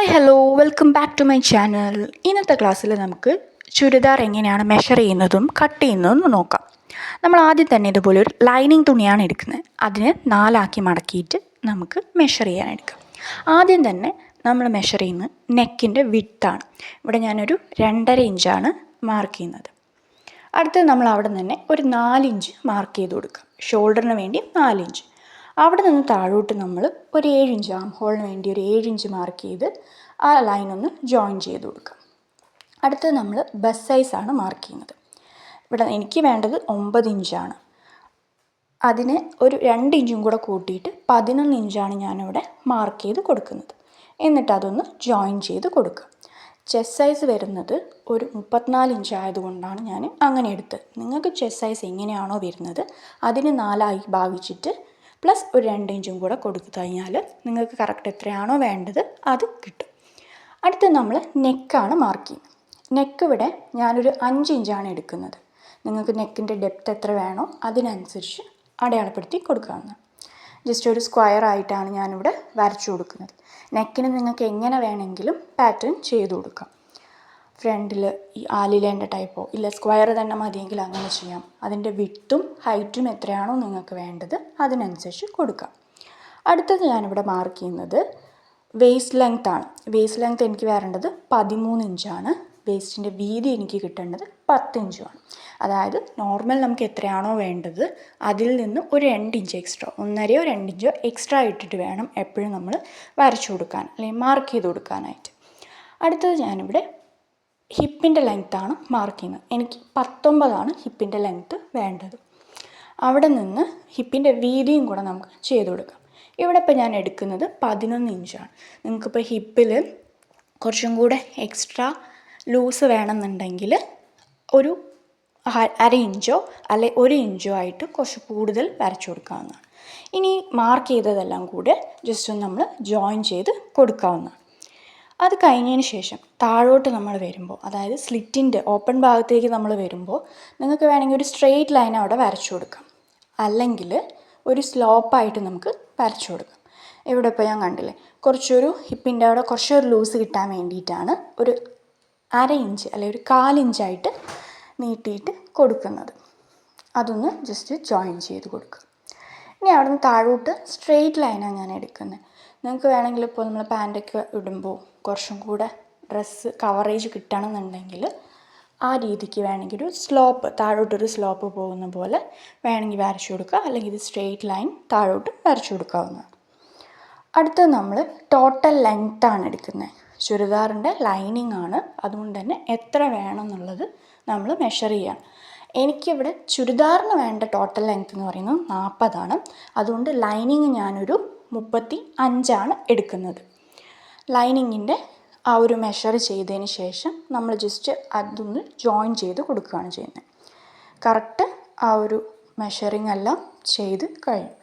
Hi hello welcome back to my channel. ഇന്നത്തെ ക്ലാസ്സിൽ നമുക്ക് ചുരിദാർ എങ്ങനെയാണ് മെഷർ ചെയ്യുന്നതും കട്ട് ചെയ്യുന്നതും നോക്കാം. നമ്മൾ ആദ്യം തന്നെ ഇതുപോലെ ഒരു ലൈനിങ് തുണിയാണ് എടുക്കുന്നത്. അതിനെ 4 ആക്കി മടക്കിയിട്ട് നമുക്ക് മെഷർ ചെയ്യാൻ എടുക്കാം. ആദ്യം തന്നെ നമ്മൾ മെഷർ ചെയ്യുന്നത് നെക്കിൻ്റെ വിഡ്ത്താണ്. ഇവിടെ ഞാനൊരു 2.5 ഇഞ്ചാണ് മാർക്ക് ചെയ്യുന്നത്. അടുത്തത് നമ്മൾ അവിടെ നിന്ന് തന്നെ ഒരു 4 ഇഞ്ച് മാർക്ക് ചെയ്ത് കൊടുക്കാം. ഷോൾഡറിന് വേണ്ടി 4 ഇഞ്ച്. അവിടെ നിന്ന് താഴോട്ട് നമ്മൾ ഒരു 7 ഇഞ്ച് ആം ഹോളിന് വേണ്ടി ഒരു 7 ഇഞ്ച് മാർക്ക് ചെയ്ത് ആ ലൈനൊന്ന് ജോയിൻ ചെയ്ത് കൊടുക്കാം. അടുത്തത് നമ്മൾ ബസ് സൈസാണ് മാർക്ക് ചെയ്യുന്നത്. ഇവിടെ എനിക്ക് വേണ്ടത് 9 ഇഞ്ചാണ്. അതിന് ഒരു 2 ഇഞ്ചും കൂടെ കൂട്ടിയിട്ട് 11 ഇഞ്ചാണ് ഞാനിവിടെ മാർക്ക് ചെയ്ത് കൊടുക്കുന്നത്. എന്നിട്ട് അതൊന്ന് ജോയിൻ ചെയ്ത് കൊടുക്കുക. ചെസ്റ്റ് സൈസ് വരുന്നത് ഒരു 34 ഇഞ്ച് ആയതുകൊണ്ടാണ് ഞാൻ അങ്ങനെ എടുത്തത്. നിങ്ങൾക്ക് ചെസ്റ്റ് സൈസ് എങ്ങനെയാണോ വരുന്നത് അതിന് 4 ഭാഗിച്ചിട്ട് പ്ലസ് ഒരു 2 ഇഞ്ചും കൂടെ കൊടുത്തു കഴിഞ്ഞാൽ നിങ്ങൾക്ക് കറക്റ്റ് എത്രയാണോ വേണ്ടത് അത് കിട്ടും. അടുത്ത് നമ്മൾ നെക്കാണ് മാർക്ക് ചെയ്യുന്നത്. നെക്ക് ഇവിടെ ഞാനൊരു 5 ഇഞ്ചാണ് എടുക്കുന്നത്. നിങ്ങൾക്ക് നെക്കിൻ്റെ ഡെപ്ത് എത്ര വേണോ അതിനനുസരിച്ച് അടയാളപ്പെടുത്തി കൊടുക്കാവുന്നതാണ്. ജസ്റ്റ് ഒരു സ്ക്വയർ ആയിട്ടാണ് ഞാനിവിടെ വരച്ചു കൊടുക്കുന്നത്. നെക്കിന് നിങ്ങൾക്ക് എങ്ങനെ വേണമെങ്കിലും പാറ്റേൺ ചെയ്ത് കൊടുക്കാം. ഫ്രണ്ടിൽ ഈ ആലിലേൻ്റെ ടൈപ്പോ ഇല്ല സ്ക്വയർ തന്നെ മതിയെങ്കിൽ അങ്ങനെ ചെയ്യാം. അതിൻ്റെ വിഡ്ത്തും ഹൈറ്റും എത്രയാണോ നിങ്ങൾക്ക് വേണ്ടത് അതിനനുസരിച്ച് കൊടുക്കാം. അടുത്തത് ഞാനിവിടെ മാർക്ക് ചെയ്യുന്നത് വേസ്റ്റ് ലെങ്ത് ആണ്. വേസ്റ്റ് ലെങ്ത് എനിക്ക് വരേണ്ടത് 13 ഇഞ്ചാണ്. വേസ്റ്റിൻ്റെ വീതി എനിക്ക് കിട്ടേണ്ടത് 10 ഇഞ്ചുമാണ്. അതായത് നോർമൽ നമുക്ക് എത്രയാണോ വേണ്ടത് അതിൽ നിന്ന് ഒരു 2 ഇഞ്ച് എക്സ്ട്രാ, 1.5 2 ഇഞ്ചോ എക്സ്ട്രാ ഇട്ടിട്ട് വേണം എപ്പോഴും നമ്മൾ വരച്ചു കൊടുക്കാൻ അല്ലെങ്കിൽ മാർക്ക് ചെയ്ത് കൊടുക്കാനായിട്ട്. അടുത്തത് ഞാനിവിടെ ഹിപ്പിൻ്റെ ലെങ്ത്താണ് മാർക്ക് ചെയ്യുന്നത്. എനിക്ക് 19 ഹിപ്പിൻ്റെ ലെങ്ത്ത് വേണ്ടത്. അവിടെ നിന്ന് ഹിപ്പിൻ്റെ വീതിയും കൂടെ നമുക്ക് ചെയ്ത് കൊടുക്കാം. ഇവിടെ ഇപ്പോൾ ഞാൻ എടുക്കുന്നത് 11 ഇഞ്ചാണ്. നിങ്ങൾക്കിപ്പോൾ ഹിപ്പിൽ കുറച്ചും കൂടെ എക്സ്ട്രാ ലൂസ് വേണമെന്നുണ്ടെങ്കിൽ ഒരു 1/2 ഇഞ്ചോ അല്ലെ 1 ഇഞ്ചോ ആയിട്ട് കുറച്ച് കൂടുതൽ വരച്ചു കൊടുക്കാവുന്നതാണ്. ഇനി മാർക്ക് ചെയ്തതെല്ലാം കൂടെ ജസ്റ്റ് ഒന്ന് നമ്മൾ ജോയിൻ ചെയ്ത് കൊടുക്കാവുന്നതാണ്. അത് കഴിഞ്ഞതിന് ശേഷം താഴോട്ട് നമ്മൾ വരുമ്പോൾ, അതായത് സ്ലിറ്റിൻ്റെ ഓപ്പൺ ഭാഗത്തേക്ക് നമ്മൾ വരുമ്പോൾ നിങ്ങൾക്ക് വേണമെങ്കിൽ ഒരു സ്ട്രെയിറ്റ് ലൈൻ അവിടെ വരച്ചു കൊടുക്കാം. അല്ലെങ്കിൽ ഒരു സ്ലോപ്പായിട്ട് നമുക്ക് വരച്ചു കൊടുക്കാം. ഇവിടെ ഇപ്പോൾ ഞാൻ കണ്ടില്ലേ കുറച്ചൊരു ഹിപ്പിൻ്റെ അവിടെ കുറച്ചൊരു ലൂസ് കിട്ടാൻ വേണ്ടിയിട്ടാണ് ഒരു 1/2 ഇഞ്ച് അല്ലെങ്കിൽ ഒരു 1/4 ഇഞ്ചായിട്ട് നീട്ടിയിട്ട് കൊടുക്കുന്നത്. അതൊന്ന് ജസ്റ്റ് ജോയിൻ ചെയ്ത് കൊടുക്കുക. ഇനി അവിടെ നിന്ന് താഴോട്ട് സ്ട്രെയിറ്റ് ലൈനാണ് ഞാൻ എടുക്കുന്നത്. നിങ്ങൾക്ക് വേണമെങ്കിൽ ഇപ്പോൾ നമ്മൾ പാൻറ്റൊക്കെ ഇടുമ്പോൾ കുറച്ചും കൂടെ ഡ്രസ്സ് കവറേജ് കിട്ടണമെന്നുണ്ടെങ്കിൽ ആ രീതിക്ക് വേണമെങ്കിൽ ഒരു സ്ലോപ്പ്, താഴോട്ടൊരു സ്ലോപ്പ് പോകുന്ന പോലെ വേണമെങ്കിൽ വരച്ചു കൊടുക്കുക. അല്ലെങ്കിൽ ഇത് സ്ട്രെയിറ്റ് ലൈൻ താഴോട്ട് വരച്ചു കൊടുക്കാവുന്നതാണ്. അടുത്തത് നമ്മൾ ടോട്ടൽ ലെങ്ത്താണ് എടുക്കുന്നത്. ചുരിദാറിൻ്റെ ലൈനിങ് ആണ്. അതുകൊണ്ട് തന്നെ എത്ര വേണം എന്നുള്ളത് നമ്മൾ മെഷർ ചെയ്യാം. എനിക്കിവിടെ ചുരിദാറിന് വേണ്ട ടോട്ടൽ ലെങ്ത്ത് എന്ന് പറയുന്നത് 40. അതുകൊണ്ട് ലൈനിങ് ഞാനൊരു 35 എടുക്കുന്നത്. ലൈനിങ്ങിൻ്റെ ആ ഒരു മെഷർ ചെയ്തതിന് ശേഷം നമ്മൾ ജസ്റ്റ് അതൊന്ന് ജോയിൻ ചെയ്ത് കൊടുക്കുകയാണ് ചെയ്യുന്നത്. കറക്റ്റ് ആ ഒരു മെഷറിങ് എല്ലാം ചെയ്ത് കഴിയും.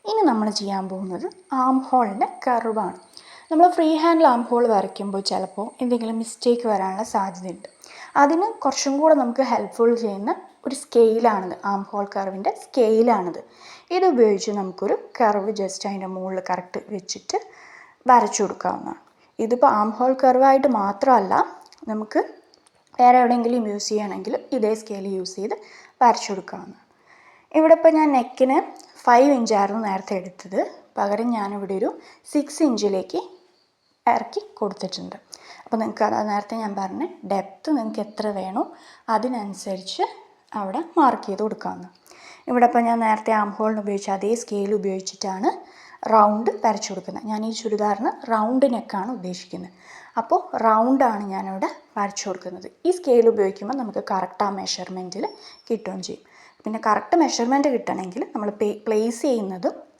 ഇനി നമ്മൾ ചെയ്യാൻ പോകുന്നത് ആം ഹോളിൻ്റെ കർവാണ്. നമ്മൾ ഫ്രീ ഹാൻഡിൽ ആം ഹോൾ വരയ്ക്കുമ്പോൾ ചിലപ്പോൾ എന്തെങ്കിലും മിസ്റ്റേക്ക് വരാനുള്ള സാധ്യതയുണ്ട്. അതിന് കുറച്ചും കൂടെ നമുക്ക് ഹെൽപ്ഫുൾ ചെയ്യുന്ന ഒരു സ്കെയിലാണിത്. Arm hole കർവിൻ്റെ സ്കെയിലാണിത്. ഇത് ഉപയോഗിച്ച് നമുക്കൊരു കർവ് ജസ്റ്റ് അതിൻ്റെ മുകളിൽ കറക്റ്റ് വെച്ചിട്ട് വരച്ചു കൊടുക്കാവുന്നതാണ്. ഇതിപ്പോൾ ആം ഹോൾ കർവായിട്ട് മാത്രമല്ല, നമുക്ക് വേറെ എവിടെയെങ്കിലും യൂസ് ചെയ്യണമെങ്കിൽ ഇതേ സ്കെയിൽ യൂസ് ചെയ്ത് വരച്ചു കൊടുക്കാവുന്നതാണ്. ഇവിടെ ഇപ്പോൾ ഞാൻ നെക്കിന് 5 ഇഞ്ചായിരുന്നു നേരത്തെ എടുത്തത്. പകരം ഞാനിവിടെ ഒരു 6 ഇഞ്ചിലേക്ക് ഇറക്കി കൊടുത്തിട്ടുണ്ട്. അപ്പോൾ നിങ്ങൾക്ക് അത് നേരത്തെ ഞാൻ പറഞ്ഞ ഡെപ്ത്ത് നിങ്ങൾക്ക് എത്ര വേണോ അതിനനുസരിച്ച് അവിടെ മാർക്ക് ചെയ്ത് കൊടുക്കാവുന്നതാണ്. ഇവിടെ ഇപ്പോൾ ഞാൻ നേരത്തെ ആം ഹോളിന് ഉപയോഗിച്ച അതേ സ്കെയിൽ ഉപയോഗിച്ചിട്ടാണ് റൗണ്ട് വരച്ചു കൊടുക്കുന്നത്. ഞാൻ ഈ ചുരിദാറിന് റൗണ്ട് നെക്കാണ് ഉദ്ദേശിക്കുന്നത്. അപ്പോൾ റൗണ്ടാണ് ഞാനിവിടെ വരച്ചു കൊടുക്കുന്നത്. ഈ സ്കെയിൽ ഉപയോഗിക്കുമ്പോൾ നമുക്ക് കറക്റ്റ് ആ മെഷർമെൻറ്റിൽ കിട്ടുകയും ചെയ്യും. പിന്നെ കറക്റ്റ് മെഷർമെൻറ്റ് കിട്ടണമെങ്കിൽ നമ്മൾ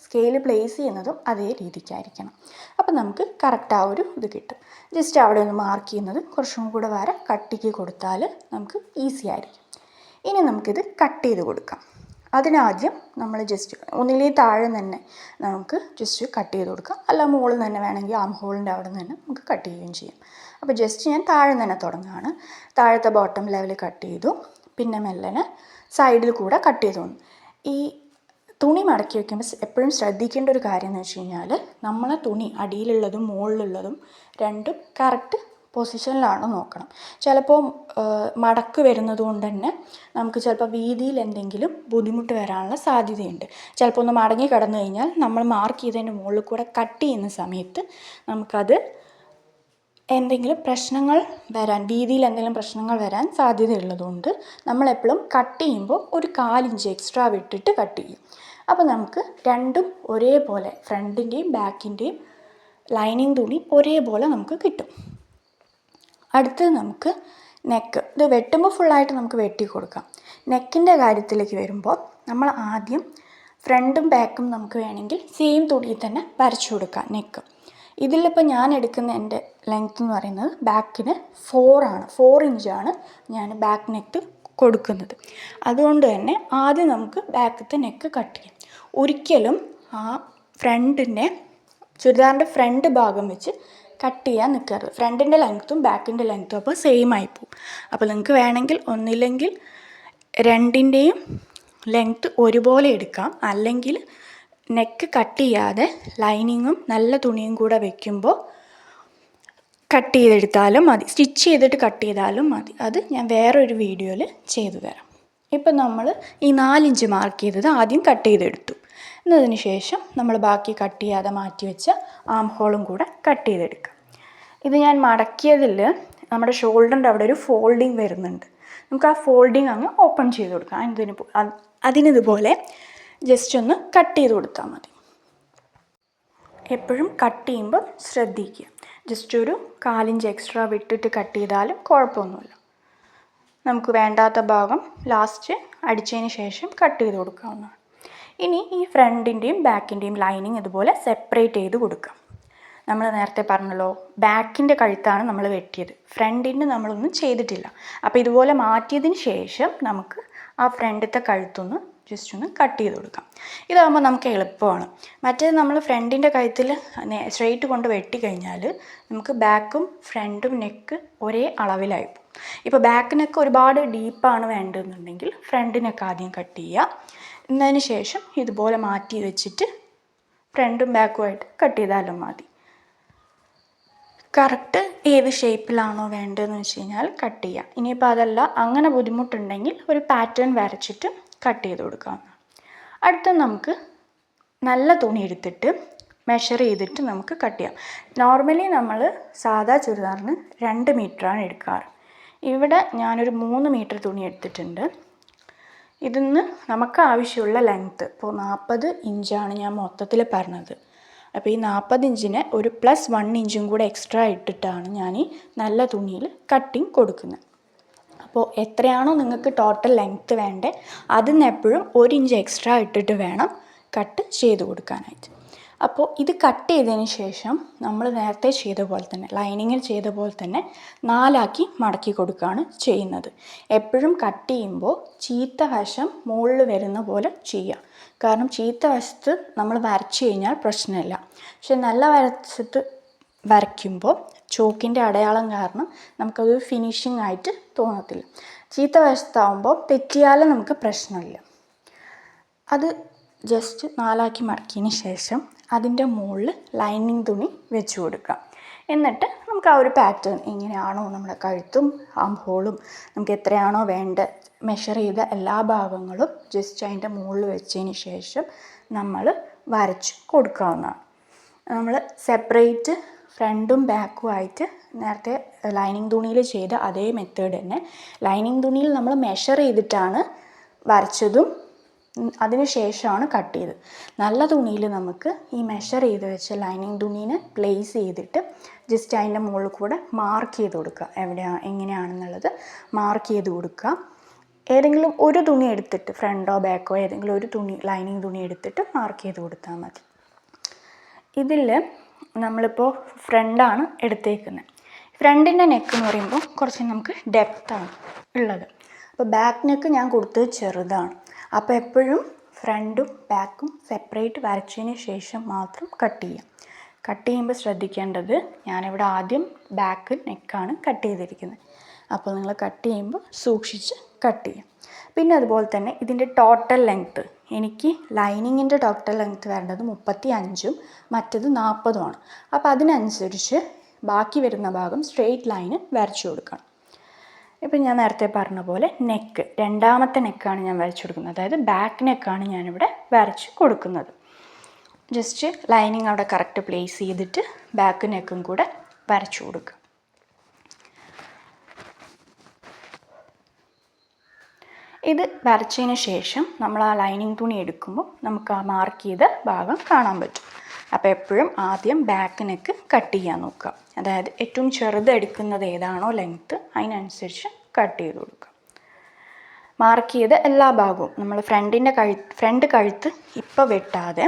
സ്കെയിൽ പ്ലേസ് ചെയ്യുന്നതും അതേ രീതിക്കായിരിക്കണം. അപ്പോൾ നമുക്ക് കറക്റ്റ് ആ ഒരു ഇത് കിട്ടും. ജസ്റ്റ് അവിടെ ഒന്ന് മാർക്ക് ചെയ്യുന്നത് കുറച്ചും കൂടെ വരെ കട്ടിക്ക് കൊടുത്താൽ നമുക്ക് ഈസി ആയിരിക്കും. ഇനി നമുക്കിത് കട്ട് ചെയ്ത് കൊടുക്കാം. അതിനാദ്യം നമ്മൾ ജസ്റ്റ് ഒന്നിലേ താഴെ തന്നെ നമുക്ക് ജസ്റ്റ് കട്ട് ചെയ്ത് കൊടുക്കാം. അല്ല മുകളിൽ തന്നെ വേണമെങ്കിൽ ആം ഹോളിൻ്റെ അവിടെ നിന്ന് തന്നെ നമുക്ക് കട്ട് ചെയ്യുകയും ചെയ്യാം. അപ്പോൾ ജസ്റ്റ് ഞാൻ താഴെ തന്നെ തുടങ്ങുകയാണ്. താഴത്തെ ബോട്ടം ലെവൽ കട്ട് ചെയ്തു. പിന്നെ മെല്ലനെ സൈഡിൽ കൂടെ കട്ട് ചെയ്തു. ഈ തുണി മടക്കി വയ്ക്കുമ്പോൾ എപ്പോഴും ശ്രദ്ധിക്കേണ്ട ഒരു കാര്യം എന്ന് വെച്ച് കഴിഞ്ഞാൽ നമ്മളെ തുണി അടിയിലുള്ളതും മുകളിലുള്ളതും രണ്ടും കറക്റ്റ് പൊസിഷനിലാണോ നോക്കണം. ചിലപ്പോൾ മടക്ക് വരുന്നത് കൊണ്ട് തന്നെ നമുക്ക് ചിലപ്പോൾ വീതിയിൽ എന്തെങ്കിലും ബുദ്ധിമുട്ട് വരാനുള്ള സാധ്യതയുണ്ട്. ചിലപ്പോൾ ഒന്ന് മടങ്ങി കിടന്നു കഴിഞ്ഞാൽ നമ്മൾ മാർക്ക് ചെയ്തതിൻ്റെ മുകളിൽ കൂടെ കട്ട് ചെയ്യുന്ന സമയത്ത് നമുക്കത് എന്തെങ്കിലും പ്രശ്നങ്ങൾ വരാൻ, വീതിയിൽ എന്തെങ്കിലും പ്രശ്നങ്ങൾ വരാൻ സാധ്യതയുള്ളതുകൊണ്ട് നമ്മളെപ്പോഴും കട്ട് ചെയ്യുമ്പോൾ ഒരു 1/4 ഇഞ്ച് എക്സ്ട്രാ വിട്ടിട്ട് കട്ട് ചെയ്യും. അപ്പോൾ നമുക്ക് രണ്ടും ഒരേപോലെ, ഫ്രണ്ടിൻ്റെയും ബാക്കിൻ്റെയും ലൈനിങ് തുണി ഒരേപോലെ നമുക്ക് കിട്ടും. അടുത്തത് നമുക്ക് നെക്ക്. ഇത് വെട്ടുമ്പോൾ ഫുള്ളായിട്ട് നമുക്ക് വെട്ടി കൊടുക്കാം. നെക്കിൻ്റെ കാര്യത്തിലേക്ക് വരുമ്പോൾ നമ്മൾ ആദ്യം ഫ്രണ്ടും ബാക്കും നമുക്ക് വേണമെങ്കിൽ സെയിം തുണിയിൽ തന്നെ വരച്ചു കൊടുക്കാം നെക്ക്. ഇതിലിപ്പോൾ ഞാൻ എടുക്കുന്ന എൻ്റെ ലെങ്ത്ത് എന്ന് പറയുന്നത് ബാക്കിന് 4 ഇഞ്ചാണ് ഞാൻ ബാക്ക് നെക്ക് കൊടുക്കുന്നത്. അതുകൊണ്ട് തന്നെ ആദ്യം നമുക്ക് ബാക്കത്തെ നെക്ക് കട്ട് ചെയ്യാം. ഒരിക്കലും ആ ചുരിദാറിൻ്റെ ഫ്രണ്ട് ഭാഗം വെച്ച് കട്ട് ചെയ്യാൻ നിൽക്കരുത്. ഫ്രണ്ടിൻ്റെ ലെങ്ത്തും ബാക്കിൻ്റെ ലെങ്ത്തും അപ്പോൾ സെയിം ആയിപ്പോവും. അപ്പോൾ നിങ്ങൾക്ക് വേണമെങ്കിൽ ഒന്നില്ലെങ്കിൽ രണ്ടിൻ്റെയും ലെങ്ത്ത് ഒരുപോലെ എടുക്കാം, അല്ലെങ്കിൽ നെക്ക് കട്ട് ചെയ്യാതെ ലൈനിങ്ങും നല്ല തുണിയും കൂടെ വയ്ക്കുമ്പോൾ കട്ട് ചെയ്തെടുത്താലും മതി, സ്റ്റിച്ച് ചെയ്തിട്ട് കട്ട് ചെയ്താലും മതി. അത് ഞാൻ വേറൊരു വീഡിയോയിൽ ചെയ്തു തരാം. ഇപ്പം നമ്മൾ ഈ 4 ഇഞ്ച് മാർക്ക് ചെയ്തത് ആദ്യം കട്ട് ചെയ്തെടുത്തു. എന്നതിന് ശേഷം നമ്മൾ ബാക്കി കട്ട് ചെയ്യാതെ മാറ്റി വെച്ച ആം ഹോളും കൂടെ കട്ട് ചെയ്തെടുക്കാം. ഇത് ഞാൻ മടക്കിയതിൽ നമ്മുടെ ഷോൾഡറിൻ്റെ അവിടെ ഒരു ഫോൾഡിങ് വരുന്നുണ്ട്. നമുക്ക് ആ ഫോൾഡിങ് അങ്ങ് ഓപ്പൺ ചെയ്ത് കൊടുക്കാം. അതിനിതുപോലെ ജസ്റ്റ് ഒന്ന് കട്ട് ചെയ്ത് കൊടുത്താൽ മതി. എപ്പോഴും കട്ട് ചെയ്യുമ്പോൾ ശ്രദ്ധിക്കുക, ജസ്റ്റ് ഒരു 1/4 ഇഞ്ച് എക്സ്ട്രാ വിട്ടിട്ട് കട്ട് ചെയ്താലും കുഴപ്പമൊന്നുമില്ല. നമുക്ക് വേണ്ടാത്ത ഭാഗം ലാസ്റ്റ് അടിച്ചതിന് ശേഷം കട്ട് ചെയ്ത് കൊടുക്കാവുന്നതാണ്. ഇനി ഈ ഫ്രണ്ടിൻ്റെയും ബാക്കിൻ്റെയും ലൈനിങ് ഇതുപോലെ സെപ്പറേറ്റ് ചെയ്ത് കൊടുക്കാം. നമ്മൾ നേരത്തെ പറഞ്ഞല്ലോ, ബാക്കിൻ്റെ കഴുത്താണ് നമ്മൾ വെട്ടിയത്, ഫ്രണ്ടിൻ്റെ നമ്മളൊന്നും ചെയ്തിട്ടില്ല. അപ്പോൾ ഇതുപോലെ മാറ്റിയതിന് ശേഷം നമുക്ക് ആ ഫ്രണ്ടിലത്തെ കഴുത്തൊന്ന് ജസ്റ്റ് ഒന്ന് കട്ട് ചെയ്ത് കൊടുക്കാം. ഇതാകുമ്പോൾ നമുക്ക് എളുപ്പമാണ്. മറ്റേത് നമ്മൾ ഫ്രണ്ടിൻ്റെ കഴുത്തിൽ സ്ട്രെയിറ്റ് കൊണ്ട് വെട്ടിക്കഴിഞ്ഞാൽ നമുക്ക് ബാക്കും ഫ്രണ്ടും നെക്ക് ഒരേ അളവിലായിപ്പോൾ. ഇപ്പോൾ ബാക്ക് നെക്ക് ഒരുപാട് ഡീപ്പാണ് വേണ്ടതെന്നുണ്ടെങ്കിൽ ഫ്രണ്ട് നെക്ക് ആദ്യം കട്ട് ചെയ്യുക. എന്നതിന് ശേഷം ഇതുപോലെ മാറ്റി വെച്ചിട്ട് ഫ്രണ്ടും ബാക്കുമായിട്ട് കട്ട് ചെയ്താലും മതി. കറക്റ്റ് ഏത് ഷേപ്പിലാണോ വേണ്ടതെന്ന് വെച്ച് കഴിഞ്ഞാൽ കട്ട് ചെയ്യാം. ഇനിയിപ്പോൾ അതല്ല, അങ്ങനെ ബുദ്ധിമുട്ടുണ്ടെങ്കിൽ ഒരു പാറ്റേൺ വരച്ചിട്ട് കട്ട് ചെയ്ത് കൊടുക്കാം. അടുത്ത നമുക്ക് നല്ല തുണി എടുത്തിട്ട് മെഷർ ചെയ്തിട്ട് നമുക്ക് കട്ട് ചെയ്യാം. നോർമലി നമ്മൾ സാധാ ചുരിദാറിന് 2 മീറ്ററാണ് എടുക്കാറ്. ഇവിടെ ഞാനൊരു 3 മീറ്റർ തുണി എടുത്തിട്ടുണ്ട്. ഇതിന്ന് നമുക്ക് ആവശ്യമുള്ള ലെങ്ത്ത് ഇപ്പോൾ 40 ഇഞ്ചാണ് ഞാൻ മൊത്തത്തിൽ പറഞ്ഞത്. അപ്പോൾ ഈ 40 ഇഞ്ചിന് ഒരു +1 ഇഞ്ചും കൂടെ എക്സ്ട്രാ ഇട്ടിട്ടാണ് ഞാൻ ഈ നല്ല തുണിയിൽ കട്ടിങ് കൊടുക്കുന്നത്. അപ്പോൾ എത്രയാണോ നിങ്ങൾക്ക് ടോട്ടൽ ലെങ്ത്ത് വേണ്ടത് അതിന് എപ്പോഴും 1 ഇഞ്ച് എക്സ്ട്രാ ഇട്ടിട്ട് വേണം കട്ട് ചെയ്ത് കൊടുക്കാനായിട്ട്. അപ്പോൾ ഇത് കട്ട് ചെയ്തതിന് ശേഷം നമ്മൾ നേരത്തെ ചെയ്ത പോലെ തന്നെ, ലൈനിങ്ങിൽ ചെയ്ത പോലെ തന്നെ 4 മടക്കി കൊടുക്കുകയാണ് ചെയ്യുന്നത്. എപ്പോഴും കട്ട് ചെയ്യുമ്പോൾ ചീത്ത വശം മുകളിൽ വരുന്ന പോലെ ചെയ്യുക. കാരണം ചീത്ത വശത്ത് നമ്മൾ വരച്ച് കഴിഞ്ഞാൽ പ്രശ്നമില്ല, പക്ഷെ നല്ല വശത്ത് വരയ്ക്കുമ്പോൾ ചോക്കിൻ്റെ അടയാളം കാരണം നമുക്കത് ഫിനിഷിംഗ് ആയിട്ട് തോന്നത്തില്ല. ചീത്ത വശത്താവുമ്പോൾ തെറ്റിയാലും നമുക്ക് പ്രശ്നമില്ല. അത് ജസ്റ്റ് 4 മടക്കിയതിന് ശേഷം അതിൻ്റെ മുകളിൽ ലൈനിങ് തുണി വെച്ച് കൊടുക്കാം. എന്നിട്ട് നമുക്ക് ആ ഒരു പാറ്റേൺ എങ്ങനെയാണോ നമ്മുടെ കഴുത്തും ആം ഹോളും നമുക്ക് എത്രയാണോ വേണ്ട മെഷർ ചെയ്ത എല്ലാ ഭാഗങ്ങളും ജസ്റ്റ് അതിൻ്റെ മുകളിൽ വെച്ചതിന് ശേഷം നമ്മൾ വരച്ച് കൊടുക്കാവുന്നതാണ്. നമ്മൾ സെപ്പറേറ്റ് ഫ്രണ്ടും ബാക്കും ആയിട്ട് നേരത്തെ ലൈനിങ് തുണിയിൽ ചെയ്ത അതേ മെത്തേഡ് തന്നെ ലൈനിങ് തുണിയിൽ നമ്മൾ മെഷർ ചെയ്തിട്ടാണ് വരച്ചതും അതിന് ശേഷമാണ് കട്ട് ചെയ്തത്. നല്ല തുണിയിൽ നമുക്ക് ഈ മെഷർ ചെയ്ത് വെച്ച ലൈനിങ് തുണീനെ പ്ലേസ് ചെയ്തിട്ട് ജസ്റ്റ് അതിൻ്റെ മുകളിൽ കൂടെ മാർക്ക് ചെയ്ത് കൊടുക്കുക. എങ്ങനെയാണെന്നുള്ളത് മാർക്ക് ചെയ്ത് കൊടുക്കുക. ഏതെങ്കിലും ഒരു തുണി എടുത്തിട്ട്, ഫ്രണ്ടോ ബാക്കോ ഏതെങ്കിലും ഒരു തുണി, ലൈനിങ് തുണി എടുത്തിട്ട് മാർക്ക് ചെയ്ത് കൊടുത്താൽ മതി. ഇതിൽ നമ്മളിപ്പോൾ ഫ്രണ്ടാണ് എടുത്തേക്കുന്നത്. ഫ്രണ്ടിൻ്റെ നെക്ക് എന്ന് പറയുമ്പോൾ കുറച്ച് നമുക്ക് ഡെപ്താണ് ഉള്ളത്. അപ്പോൾ ബാക്ക് നെക്ക് ഞാൻ കൊടുത്തത് ചെറുതാണ്. അപ്പോൾ എപ്പോഴും ഫ്രണ്ടും ബാക്കും സെപ്പറേറ്റ് വരച്ചതിന് ശേഷം മാത്രം കട്ട് ചെയ്യാം. കട്ട് ചെയ്യുമ്പോൾ ശ്രദ്ധിക്കേണ്ടത്, ഞാനിവിടെ ആദ്യം ബാക്ക് നെക്കാണ് കട്ട് ചെയ്തിരിക്കുന്നത്. അപ്പോൾ നിങ്ങൾ കട്ട് ചെയ്യുമ്പോൾ സൂക്ഷിച്ച് കട്ട് ചെയ്യാം. പിന്നെ അതുപോലെ തന്നെ ഇതിൻ്റെ ടോട്ടൽ ലെങ്ത്ത്, എനിക്ക് ലൈനിങ്ങിൻ്റെ ടോട്ടൽ ലെങ്ത്ത് വരേണ്ടത് 35ഉം മറ്റത് 40ഉമാണ്. അപ്പോൾ അതിനനുസരിച്ച് ബാക്കി വരുന്ന ഭാഗം സ്ട്രെയിറ്റ് ലൈന് വരച്ചു കൊടുക്കണം. ഇപ്പം ഞാൻ നേരത്തെ പറഞ്ഞ പോലെ നെക്ക്, രണ്ടാമത്തെ നെക്കാണ് ഞാൻ വരച്ചു കൊടുക്കുന്നത്, അതായത് ബാക്ക് നെക്കാണ് ഞാനിവിടെ വരച്ച് കൊടുക്കുന്നത്. ജസ്റ്റ് ലൈനിങ് അവിടെ കറക്റ്റ് പ്ലേസ് ചെയ്തിട്ട് ബാക്ക് നെക്കും കൂടെ വരച്ചു കൊടുക്കുക. ഇത് വരച്ചതിന് ശേഷം നമ്മൾ ആ ലൈനിങ് തുണി എടുക്കുമ്പോൾ നമുക്ക് ആ മാർക്ക് ചെയ്ത ഭാഗം കാണാൻ പറ്റും. അപ്പോൾ എപ്പോഴും ആദ്യം ബാക്ക് നെക്ക് കട്ട് ചെയ്യാൻ നോക്കുക. അതായത് ഏറ്റവും ചെറുത് എടുക്കുന്നത് ഏതാണോ ലെങ്ത്ത് അതിനനുസരിച്ച് കട്ട് ചെയ്ത് കൊടുക്കുക. മാർക്ക് ചെയ്ത എല്ലാ ഭാഗവും നമ്മൾ ഫ്രണ്ട് കഴുത്ത് ഇപ്പോൾ വെട്ടാതെ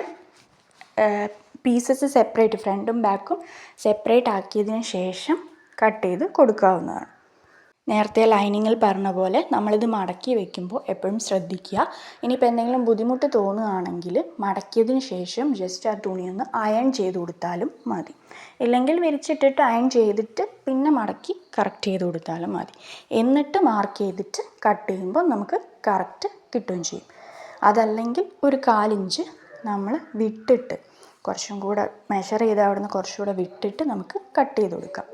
പീസസ് സെപ്പറേറ്റ്, ഫ്രണ്ടും ബാക്കും സെപ്പറേറ്റ് ആക്കിയതിന് ശേഷം കട്ട് ചെയ്ത് കൊടുക്കാവുന്നതാണ്. നേരത്തെ ലൈനിങ്ങിൽ പറഞ്ഞ പോലെ നമ്മളിത് മടക്കി വെക്കുമ്പോൾ എപ്പോഴും ശ്രദ്ധിക്കുക. ഇനിയിപ്പോൾ എന്തെങ്കിലും ബുദ്ധിമുട്ട് തോന്നുകയാണെങ്കിൽ മടക്കിയതിന് ശേഷം ജസ്റ്റ് ആ തുണിയൊന്ന് അയൺ ചെയ്ത് കൊടുത്താലും മതി. ഇല്ലെങ്കിൽ വിരിച്ചിട്ടിട്ട് അയൺ ചെയ്തിട്ട് പിന്നെ മടക്കി കറക്റ്റ് ചെയ്ത് കൊടുത്താലും മതി. എന്നിട്ട് മാർക്ക് ചെയ്തിട്ട് കട്ട് ചെയ്യുമ്പോൾ നമുക്ക് കറക്റ്റ് കിട്ടുകയും ചെയ്യും. അതല്ലെങ്കിൽ ഒരു 1/4 ഇഞ്ച് നമ്മൾ വിട്ടിട്ട് കുറച്ചും കൂടെ മെഷർ ചെയ്ത് അവിടുന്ന് കുറച്ചുകൂടെ വിട്ടിട്ട് നമുക്ക് കട്ട് ചെയ്ത് കൊടുക്കാം.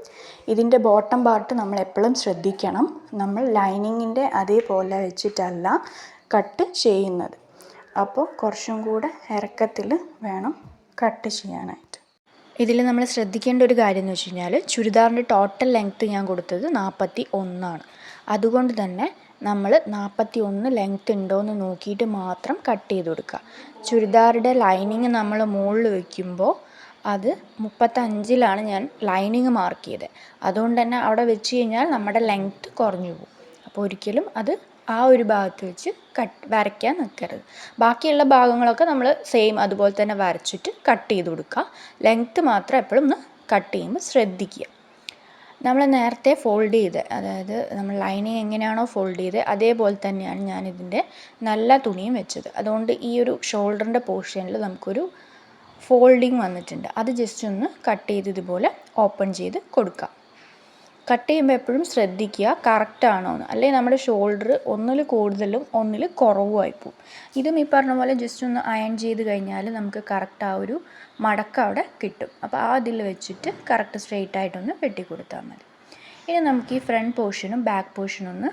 ഇതിൻ്റെ ബോട്ടം പാർട്ട് നമ്മൾ എപ്പോഴും ശ്രദ്ധിക്കണം. നമ്മൾ ലൈനിങ്ങിൻ്റെ അതേപോലെ വെച്ചിട്ടല്ല കട്ട് ചെയ്യുന്നത്. അപ്പോൾ കുറച്ചും കൂടെ ഇറക്കത്തിൽ വേണം കട്ട് ചെയ്യാനായിട്ട്. ഇതിൽ നമ്മൾ ശ്രദ്ധിക്കേണ്ട ഒരു കാര്യം എന്ന് വെച്ച് കഴിഞ്ഞാൽ ചുരിദാറിൻ്റെ ടോട്ടൽ ലെങ്ത്ത് ഞാൻ കൊടുത്തത് 41ആണ്. അതുകൊണ്ട് തന്നെ നമ്മൾ 41 ലെങ്ത്ത് ഉണ്ടോ എന്ന് നോക്കിയിട്ട് മാത്രം കട്ട് ചെയ്ത് കൊടുക്കുക. ചുരിദാറുടെ ലൈനിങ് നമ്മൾ മുകളിൽ വയ്ക്കുമ്പോൾ അത് 35ലാണ് ഞാൻ ലൈനിങ് മാർക്ക് ചെയ്തത്. അതുകൊണ്ട് തന്നെ അവിടെ വെച്ച് കഴിഞ്ഞാൽ നമ്മുടെ ലെങ്ത്ത് കുറഞ്ഞു പോകും. അപ്പോൾ ഒരിക്കലും അത് ആ ഒരു ഭാഗത്ത് വെച്ച് വരയ്ക്കാൻ നിൽക്കരുത്. ബാക്കിയുള്ള ഭാഗങ്ങളൊക്കെ നമ്മൾ സെയിം അതുപോലെ തന്നെ വരച്ചിട്ട് കട്ട് ചെയ്ത് കൊടുക്കുക. ലെങ്ത്ത് മാത്രം എപ്പോഴും ഒന്ന് കട്ട് ചെയ്യുമ്പോൾ ശ്രദ്ധിക്കുക. നമ്മൾ നേരത്തെ ഫോൾഡ് ചെയ്ത്, അതായത് നമ്മൾ ലൈനിങ് എങ്ങനെയാണോ ഫോൾഡ് ചെയ്ത് അതേപോലെ തന്നെയാണ് ഞാനിതിൻ്റെ നല്ല തുണിയും വെച്ചത്. അതുകൊണ്ട് ഈ ഒരു ഷോൾഡറിൻ്റെ പോർഷനിൽ നമുക്കൊരു ഫോൾഡിങ് വന്നിട്ടുണ്ട്. അത് ജസ്റ്റ് ഒന്ന് കട്ട് ചെയ്ത് ഇതുപോലെ ഓപ്പൺ ചെയ്ത് കൊടുക്കാം. കട്ട് ചെയ്യുമ്പോൾ എപ്പോഴും ശ്രദ്ധിക്കുക കറക്റ്റ് ആണോ എന്ന്. അല്ലെങ്കിൽ നമ്മുടെ ഷോൾഡർ ഒന്നിൽ കൂടുതലും ഒന്നിൽ കുറവുമായിപ്പോവും. ഇതും ഈ പറഞ്ഞ പോലെ ജസ്റ്റ് ഒന്ന് അയൺ ചെയ്ത് കഴിഞ്ഞാൽ നമുക്ക് കറക്റ്റ് ആ ഒരു മടക്കം അവിടെ കിട്ടും. അപ്പോൾ ആ ഇതിൽ വെച്ചിട്ട് കറക്റ്റ് സ്ട്രെയിറ്റ് ആയിട്ടൊന്ന് വെട്ടിക്കൊടുത്താൽ മതി. ഇനി നമുക്ക് ഈ ഫ്രണ്ട് പോർഷനും ബാക്ക് പോർഷനും ഒന്ന്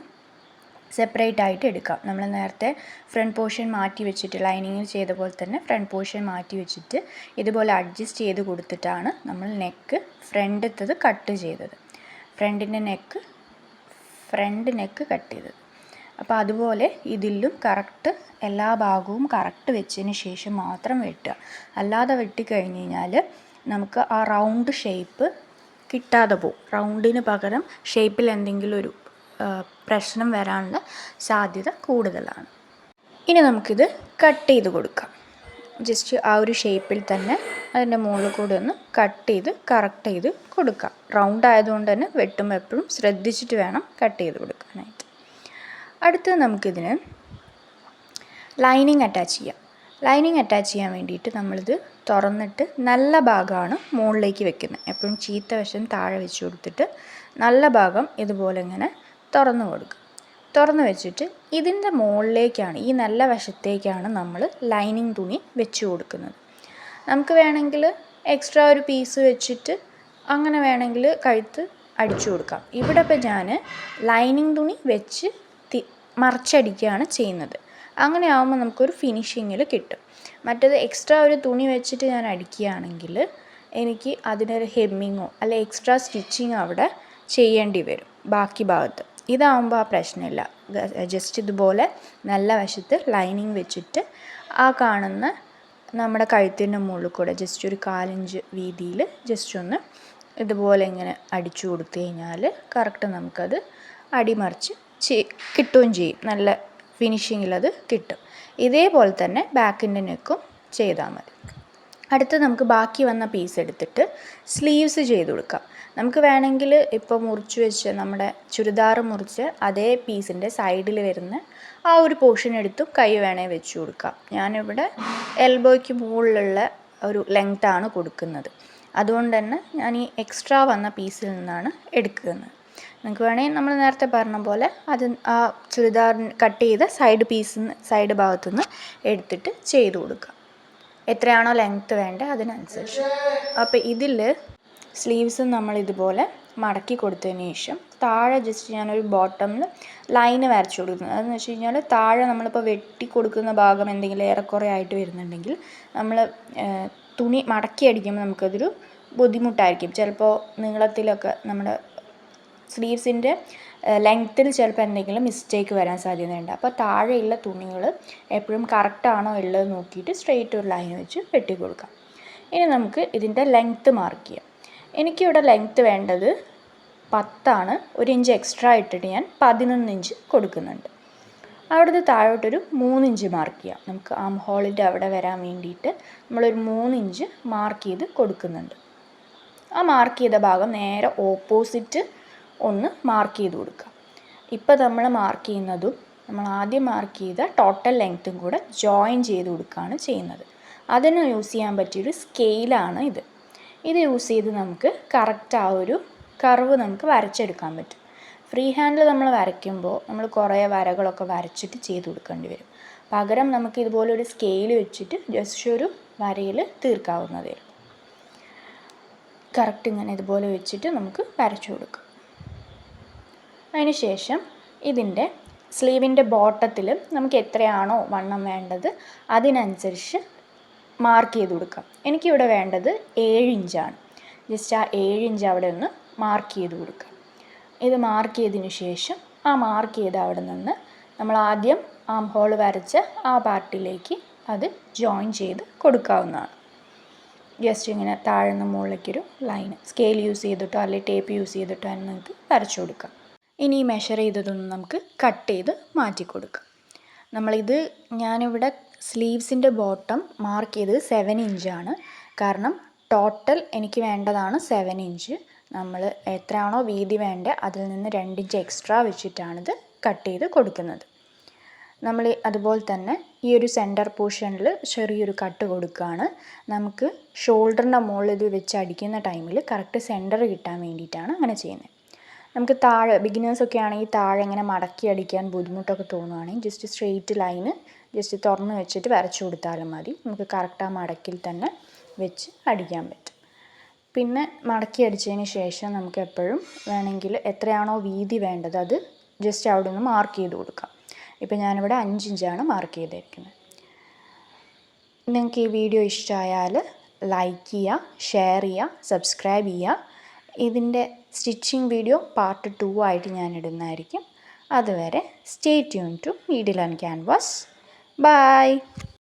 സെപ്പറേറ്റ് ആയിട്ട് എടുക്കാം. നമ്മൾ നേരത്തെ ഫ്രണ്ട് പോർഷൻ മാറ്റി വെച്ചിട്ട് ലൈനിങ്ങിൽ ചെയ്ത പോലെ തന്നെ ഫ്രണ്ട് പോർഷൻ മാറ്റി വെച്ചിട്ട് ഇതുപോലെ അഡ്ജസ്റ്റ് ചെയ്ത് കൊടുത്തിട്ടാണ് നമ്മൾ നെക്ക് ഫ്രണ്ടിലത്തത് കട്ട് ചെയ്തത്. ഫ്രണ്ട് നെക്ക് കട്ട് ചെയ്തത്. അപ്പോൾ അതുപോലെ ഇതിലും കറക്റ്റ് എല്ലാ ഭാഗവും കറക്റ്റ് വെച്ചതിന് ശേഷം മാത്രം വെട്ടുക. അല്ലാതെ വെട്ടിക്കഴിഞ്ഞ് കഴിഞ്ഞാൽ നമുക്ക് ആ റൗണ്ട് ഷേപ്പ് കിട്ടാതെ പോകും. റൗണ്ടിന് പകരം ഷേപ്പിൽ എന്തെങ്കിലും ഒരു പ്രശ്നം വരാനുള്ള സാധ്യത കൂടുതലാണ്. ഇനി നമുക്കിത് കട്ട് ചെയ്ത് കൊടുക്കാം. ജസ്റ്റ് ആ ഒരു ഷേപ്പിൽ തന്നെ അതിൻ്റെ മുകളിൽ കൂടെ ഒന്ന് കട്ട് ചെയ്ത് കറക്റ്റ് ചെയ്ത് കൊടുക്കാം. റൗണ്ട് ആയതുകൊണ്ട് തന്നെ വെട്ടുമ്പോൾ എപ്പോഴും ശ്രദ്ധിച്ചിട്ട് വേണം കട്ട് ചെയ്ത് കൊടുക്കാനായിട്ട്. അടുത്തത് നമുക്കിതിന് ലൈനിങ് അറ്റാച്ച് ചെയ്യാം. ലൈനിങ് അറ്റാച്ച് ചെയ്യാൻ വേണ്ടിയിട്ട് നമ്മളിത് തുറന്നിട്ട് നല്ല ഭാഗമാണ് മുകളിലേക്ക് വെക്കുന്നത്. എപ്പോഴും ചീത്ത വശം താഴെ വെച്ച് കൊടുത്തിട്ട് നല്ല ഭാഗം ഇതുപോലെ ഇങ്ങനെ തുറന്ന് കൊടുക്കുക. തുറന്ന് വെച്ചിട്ട് ഇതിൻ്റെ മുകളിലേക്കാണ്, ഈ നല്ല വശത്തേക്കാണ് നമ്മൾ ലൈനിങ് തുണി വെച്ച് കൊടുക്കുന്നത്. നമുക്ക് വേണമെങ്കിൽ എക്സ്ട്രാ ഒരു പീസ് വെച്ചിട്ട് അങ്ങനെ വേണമെങ്കിൽ കഴുത്ത് അടിച്ചു കൊടുക്കാം. ഇവിടെ ഇപ്പോൾ ഞാൻ ലൈനിങ് തുണി വെച്ച് മറിച്ചടിക്കുകയാണ് ചെയ്യുന്നത്. അങ്ങനെ ആകുമ്പോൾ നമുക്കൊരു ഫിനിഷിങ്ങിൽ കിട്ടും. മറ്റേത് എക്സ്ട്രാ ഒരു തുണി വെച്ചിട്ട് ഞാൻ അടിക്കുകയാണെങ്കിൽ എനിക്ക് അതിനൊരു ഹെമ്മിങ്ങോ അല്ലെ എക്സ്ട്രാ സ്റ്റിച്ചിങ്ങോ അവിടെ ചെയ്യേണ്ടി വരും ബാക്കി ഭാഗത്ത്. ഇതാകുമ്പോൾ ആ പ്രശ്നമില്ല. ജസ്റ്റ് ഇതുപോലെ നല്ല വശത്ത് ലൈനിങ് വെച്ചിട്ട് ആ കാണുന്ന നമ്മുടെ കഴുത്തിൻ്റെ മുകളിൽ കൂടെ ജസ്റ്റ് ഒരു 1/4 ഇഞ്ച് വീതിയിൽ ജസ്റ്റ് ഒന്ന് ഇതുപോലെ ഇങ്ങനെ അടിച്ചു കൊടുത്തു കഴിഞ്ഞാൽ കറക്റ്റ് നമുക്കത് അടിമറിച്ച് കിട്ടുകയും ചെയ്യും. നല്ല ഫിനിഷിങ്ങിലത് കിട്ടും. ഇതേപോലെ തന്നെ ബാക്കിൻ്റെ നെക്കും ചെയ്താൽ മതി. അടുത്ത് നമുക്ക് ബാക്കി വന്ന പീസ് എടുത്തിട്ട് സ്ലീവ്സ് ചെയ്ത് കൊടുക്കാം. നമുക്ക് വേണമെങ്കിൽ ഇപ്പോൾ മുറിച്ച് വെച്ച് നമ്മുടെ ചുരിദാർ മുറിച്ച് അതേ പീസിൻ്റെ സൈഡിൽ വരുന്ന ആ ഒരു പോർഷൻ എടുത്തും കൈ വേണമെങ്കിൽ വെച്ച് കൊടുക്കാം. ഞാനിവിടെ എൽബോയ്ക്ക് മുകളിലുള്ള ഒരു ലെങ്ത്താണ് കൊടുക്കുന്നത്. അതുകൊണ്ട് തന്നെ ഞാൻ ഈ എക്സ്ട്രാ വന്ന പീസിൽ നിന്നാണ് എടുക്കുന്നത്. നിങ്ങൾക്ക് വേണമെങ്കിൽ നമ്മൾ നേരത്തെ പറഞ്ഞ പോലെ അത് ആ ചുരിദാറിന് കട്ട് ചെയ്ത സൈഡ് ഭാഗത്തുനിന്ന് എടുത്തിട്ട് ചെയ്ത് കൊടുക്കുക. എത്രയാണോ ലെങ്ത്ത് വേണ്ടത് അതിനനുസരിച്ച്. അപ്പോൾ ഇതിൽ സ്ലീവ്സ് നമ്മളിതുപോലെ മടക്കി കൊടുത്തതിന് ശേഷം താഴെ ജസ്റ്റ് ഞാനൊരു ബോട്ടമിൽ ലൈന് വരച്ചു കൊടുക്കുന്നത്. അതെന്ന് വെച്ച് കഴിഞ്ഞാൽ താഴെ നമ്മളിപ്പോൾ വെട്ടി കൊടുക്കുന്ന ഭാഗം എന്തെങ്കിലും ഏറെക്കുറെ ആയിട്ട് വരുന്നുണ്ടെങ്കിൽ നമ്മൾ തുണി മടക്കി അടിക്കുമ്പോൾ നമുക്കതൊരു ബുദ്ധിമുട്ടായിരിക്കും. ചിലപ്പോൾ നീളത്തിലൊക്കെ നമ്മുടെ സ്ലീവ്സിൻ്റെ ലെങ്ത്തിൽ ചിലപ്പോൾ എന്തെങ്കിലും മിസ്റ്റേക്ക് വരാൻ സാധ്യതയുണ്ട്. അപ്പോൾ താഴെയുള്ള തുണികൾ എപ്പോഴും കറക്റ്റാണോ ഉള്ളത് നോക്കിയിട്ട് സ്ട്രെയിറ്റ് ഒരു ലൈൻ വെച്ച് വെട്ടി കൊടുക്കാം. ഇനി നമുക്ക് ഇതിൻ്റെ ലെങ്ത്ത് മാർക്ക് ചെയ്യാം. എനിക്കിവിടെ ലെങ്ത്ത് വേണ്ടത് 10 1 ഇഞ്ച് എക്സ്ട്രാ ഇട്ടിട്ട് ഞാൻ 11 ഇഞ്ച് കൊടുക്കുന്നുണ്ട്. അവിടുന്ന് താഴോട്ടൊരു 3 ഇഞ്ച് മാർക്ക് ചെയ്യാം. നമുക്ക് ആം ഹോളിൻ്റെ അവിടെ വരാൻ വേണ്ടിയിട്ട് നമ്മളൊരു 3 ഇഞ്ച് മാർക്ക് ചെയ്ത് കൊടുക്കുന്നുണ്ട്. ആ മാർക്ക് ചെയ്ത ഭാഗം നേരെ ഓപ്പോസിറ്റ് ഒന്ന് മാർക്ക് ചെയ്ത് കൊടുക്കുക. ഇപ്പോൾ നമ്മൾ മാർക്ക് ചെയ്യുന്നതും നമ്മൾ ആദ്യം മാർക്ക് ചെയ്ത ടോട്ടൽ ലെങ്ത്തും കൂടെ ജോയിൻ ചെയ്ത് കൊടുക്കുകയാണ് ചെയ്യുന്നത്. അതിന് യൂസ് ചെയ്യാൻ പറ്റിയൊരു സ്കെയിലാണ് ഇത്. ഇത് യൂസ് ചെയ്ത് നമുക്ക് കറക്റ്റ് ആ ഒരു കർവ് നമുക്ക് വരച്ചെടുക്കാൻ പറ്റും. ഫ്രീ ഹാൻഡിൽ നമ്മൾ വരയ്ക്കുമ്പോൾ നമ്മൾ കുറേ വരകളൊക്കെ വരച്ചിട്ട് ചെയ്ത് കൊടുക്കേണ്ടി വരും. പകരം നമുക്ക് ഇതുപോലൊരു സ്കെയിൽ വെച്ചിട്ട് ജസ്റ്റ് ഒരു വരയിൽ തീർക്കാവുന്നതേ ഉള്ളൂ. കറക്റ്റ് ഇങ്ങനെ ഇതുപോലെ വെച്ചിട്ട് നമുക്ക് വരച്ചു കൊടുക്കാം. അതിന് ശേഷം ഇതിൻ്റെ സ്ലീവിൻ്റെ ബോട്ടത്തിൽ നമുക്ക് എത്രയാണോ വണ്ണം വേണ്ടത് അതിനനുസരിച്ച് മാർക്ക് ചെയ്ത് കൊടുക്കാം. എനിക്കിവിടെ വേണ്ടത് 7 ഇഞ്ചാണ്. ജസ്റ്റ് ആ 7 ഇഞ്ച് അവിടെ ഒന്ന് മാർക്ക് ചെയ്ത് കൊടുക്കാം. ഇത് മാർക്ക് ചെയ്തതിന് ശേഷം ആ മാർക്ക് ചെയ്ത അവിടെ നിന്ന് നമ്മൾ ആദ്യം ആം ഹോൾ വരച്ച ആ പാർട്ടിലേക്ക് അത് ജോയിൻ ചെയ്ത് കൊടുക്കാവുന്നതാണ്. ജസ്റ്റ് ഇങ്ങനെ താഴ്ന്ന മുകളിലേക്കൊരു ലൈൻ സ്കെയിൽ യൂസ് ചെയ്തിട്ടോ അല്ലെങ്കിൽ ടേപ്പ് യൂസ് ചെയ്തിട്ടോ നമുക്ക് വരച്ചു കൊടുക്കാം. ഇനി ഈ മെഷർ ചെയ്തതൊന്ന് നമുക്ക് കട്ട് ചെയ്ത് മാറ്റി കൊടുക്കാം. ഞാനിവിടെ സ്ലീവ്സിൻ്റെ ബോട്ടം മാർക്ക് ചെയ്തത് 7 ഇഞ്ചാണ്. കാരണം ടോട്ടൽ എനിക്ക് വേണ്ടതാണ് 7 ഇഞ്ച്. നമ്മൾ എത്രയാണോ വീതി വേണ്ടത് അതിൽ നിന്ന് 2 ഇഞ്ച് എക്സ്ട്രാ വെച്ചിട്ടാണിത് കട്ട് ചെയ്ത് കൊടുക്കുന്നത്. നമ്മൾ അതുപോലെ തന്നെ ഈ ഒരു സെൻറ്റർ പോർഷനിൽ ചെറിയൊരു കട്ട് കൊടുക്കുകയാണ്. നമുക്ക് ഷോൾഡറിൻ്റെ മുകളിൽ ഇത് വെച്ച് അടിക്കുന്ന ടൈമിൽ കറക്റ്റ് സെൻറ്റർ കിട്ടാൻ വേണ്ടിയിട്ടാണ് അങ്ങനെ ചെയ്യുന്നത്. നമുക്ക് താഴെ ബിഗിനേഴ്സൊക്കെ ആണെങ്കിൽ താഴെ ഇങ്ങനെ മടക്കി അടിക്കാൻ ബുദ്ധിമുട്ടൊക്കെ തോന്നുകയാണെങ്കിൽ ജസ്റ്റ് സ്ട്രെയിറ്റ് ലൈന് ജസ്റ്റ് തുറന്ന് വെച്ചിട്ട് വരച്ചു കൊടുത്താലും മതി. നമുക്ക് കറക്റ്റ് ആ മടക്കിൽ തന്നെ വെച്ച് അടിക്കാൻ പറ്റും. പിന്നെ മടക്കി അടിച്ചതിന് ശേഷം നമുക്ക് എപ്പോഴും വേണമെങ്കിൽ എത്രയാണോ വീതി വേണ്ടത് അത് ജസ്റ്റ് അവിടെ നിന്ന് മാർക്ക് ചെയ്ത് കൊടുക്കാം. ഇപ്പോൾ ഞാനിവിടെ 5 ഇഞ്ചാണ് മാർക്ക് ചെയ്തിരിക്കുന്നത്. നിങ്ങൾക്ക് ഈ വീഡിയോ ഇഷ്ടമായാൽ ലൈക്ക് ചെയ്യുക, ഷെയർ ചെയ്യുക, സബ്സ്ക്രൈബ് ചെയ്യുക. ഇതിൻ്റെ സ്റ്റിച്ചിങ് വീഡിയോ പാർട്ട് 2 ആയിട്ട് ഞാൻ ഇടുന്നതായിരിക്കും. അതുവരെ stay tune to needle and canvas. By.